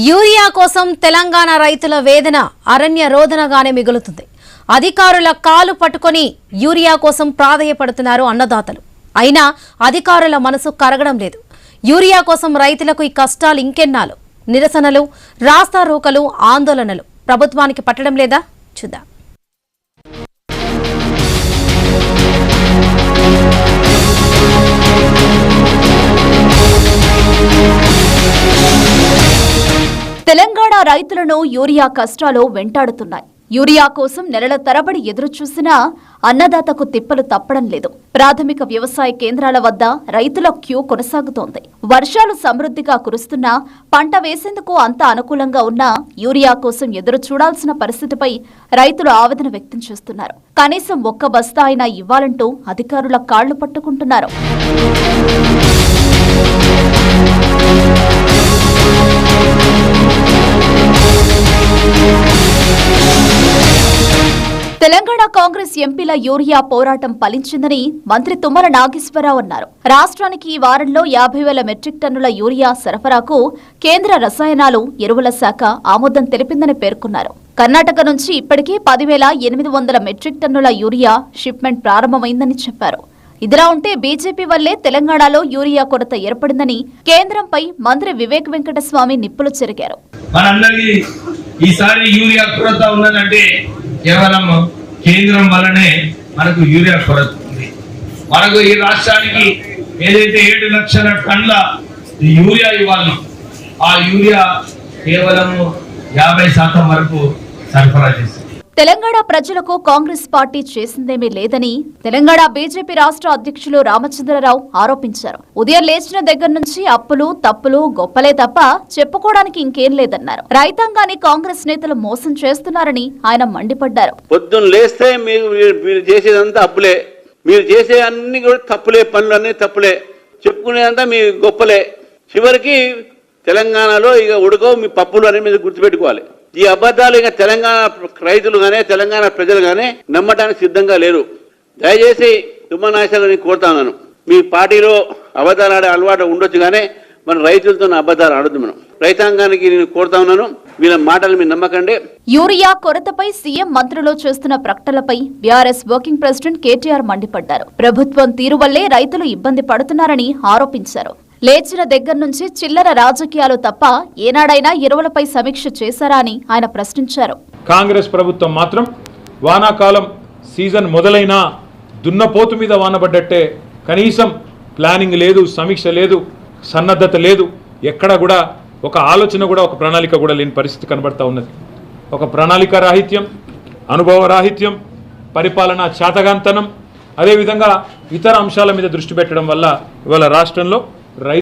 Urea కోసం తెలంగాణ రైతుల వేదన అరణ్య రోదనగానే మిగులుతుంది. అధికారుల కాలు పట్టుకొని యూరియా కోసం ప్రాధేయపడుతున్నారు అన్నదాతలు. అయినా అధికారుల మనసు కరగడం లేదు. యూరియా కోసం రైతులకు ఈ కష్టాలు ఇంకెన్నాళ్ళు? నిరసనలు, రాస్తారోకలు, ఆందోళనలు ప్రభుత్వానికి పట్టడం లేదా? చూద్దాం. తెలంగాణ రైతులను యూరియా కష్టాలు వెంటాడుతున్నాయి. యూరియా కోసం నెలల తరబడి ఎదురు చూసినా అన్నదాతకు తిప్పలు తప్పడం లేదు. ప్రాథమిక వ్యవసాయ కేంద్రాల వద్ద రైతుల క్యూ కొనసాగుతోంది. వర్షాలు సమృద్ధిగా కురుస్తున్నా, పంట వేసేందుకు అంత అనుకూలంగా ఉన్నా యూరియా కోసం ఎదురు చూడాల్సిన పరిస్థితిపై రైతులు ఆవేదన వ్యక్తం చేస్తున్నారు. కనీసం ఒక్క బస్తా అయినా ఇవ్వాలంటూ అధికారుల కాళ్లు పట్టుకుంటున్నారు. తెలంగాణ కాంగ్రెస్ ఎంపీల యూరియా పోరాటం ఫలించిందని మంత్రి తుమ్మల నాగేశ్వరరావు అన్నారు. రాష్ట్రానికి ఈ వారంలో 50,000 మెట్రిక్ టన్నుల యూరియా సరఫరాకు కేంద్ర రసాయనాలు, ఎరువుల శాఖ ఆమోదం తెలిపిందని పేర్కొన్నారు. కర్ణాటక నుంచి ఇప్పటికే 10,800 మెట్రిక్ టన్నుల యూరియా షిప్మెంట్ ప్రారంభమైందని చెప్పారు. ఇదిలా ఉంటే బీజేపీ వల్లే తెలంగాణలో యూరియా కొరత ఏర్పడిందని కేంద్రంపై మంత్రి వివేక్ వెంకటస్వామి నిప్పులు చెరిగారు. కేవలం కేంద్రం వల్లనే మనకు యూరియా కొరత ఉంది. మనకు ఈ రాష్ట్రానికి ఏదైతే 7 లక్షల టన్నుల యూరియా ఇవ్వాలి, ఆ యూరియా కేవలం 50% వరకు సరఫరా చేస్తుంది. తెలంగాణ ప్రజలకు కాంగ్రెస్ పార్టీ చేసిందేమీ లేదని తెలంగాణ బీజేపీ రాష్ట్ర అధ్యక్షులు రామచంద్రరావు ఆరోపించారు. ఉదయం లేచిన దగ్గర నుంచి అప్పులు, తప్పులు, గొప్పలే తప్ప చెప్పుకోవడానికి ఇంకేం లేదన్నారు. రైతాంగాన్ని కాంగ్రెస్ నేతలు మోసం చేస్తున్నారని ఆయన మండిపడ్డారు. పొద్దున్న లేస్తే మీరు చేసేదంతా అప్పులే, మీరు చేసే అన్ని కూడా తప్పులే, పనులన్నీ తప్పులే, చెప్పుకునేదంతా మీ గొప్పలే. చివరికి తెలంగాణలో ఇక ఉడకో మీ పప్పులు అని మీరు గుర్తుపెట్టుకోవాలి. ఈ అబద్ధాలు ఇక తెలంగాణ రైతులు గానే, తెలంగాణ ప్రజలు గానే నమ్మటానికి సిద్ధంగా లేరు. దయచేసి తుమ్మల నాగేశ్వరరావుని కోరుతా ఉన్నాను, మీ పార్టీలో అబద్ధాలు ఆడే అలవాటు ఉండొచ్చు కానీ మన రైతులతో అబద్ధాలు ఆడొద్దు. మనం రైతాంగానికి నేను కోరుతా ఉన్నాను, వీళ్ళ మాటలు మీరు నమ్మకండి. యూరియా కొరతపై సీఎం మంత్రులు చేస్తున్న ప్రకటనలపై బీఆర్ఎస్ వర్కింగ్ ప్రెసిడెంట్ కేటీఆర్ మండిపడ్డారు. ప్రభుత్వం తీరు వల్లే రైతులు ఇబ్బంది పడుతున్నారని ఆరోపించారు. లేచిన దగ్గర నుంచి చిల్లర రాజకీయాలు తప్ప ఏనాడైనా ఎరువులపై సమీక్ష చేశారా అని ఆయన ప్రశ్నించారు. కాంగ్రెస్ ప్రభుత్వం మాత్రం వానాకాలం సీజన్ మొదలైనా దున్నపోతు మీద వానబడ్డట్టే, కనీసం ప్లానింగ్ లేదు, సమీక్ష లేదు, సన్నద్ధత లేదు, ఎక్కడ కూడా ఒక ఆలోచన కూడా, ఒక ప్రణాళిక కూడా లేని పరిస్థితి కనబడతా ఉన్నది. ఒక ప్రణాళిక రాహిత్యం, అనుభవ రాహిత్యం, పరిపాలనా చాతగాంతనం, అదేవిధంగా ఇతర అంశాల మీద దృష్టి పెట్టడం వల్ల ఇవాళ రాష్ట్రంలో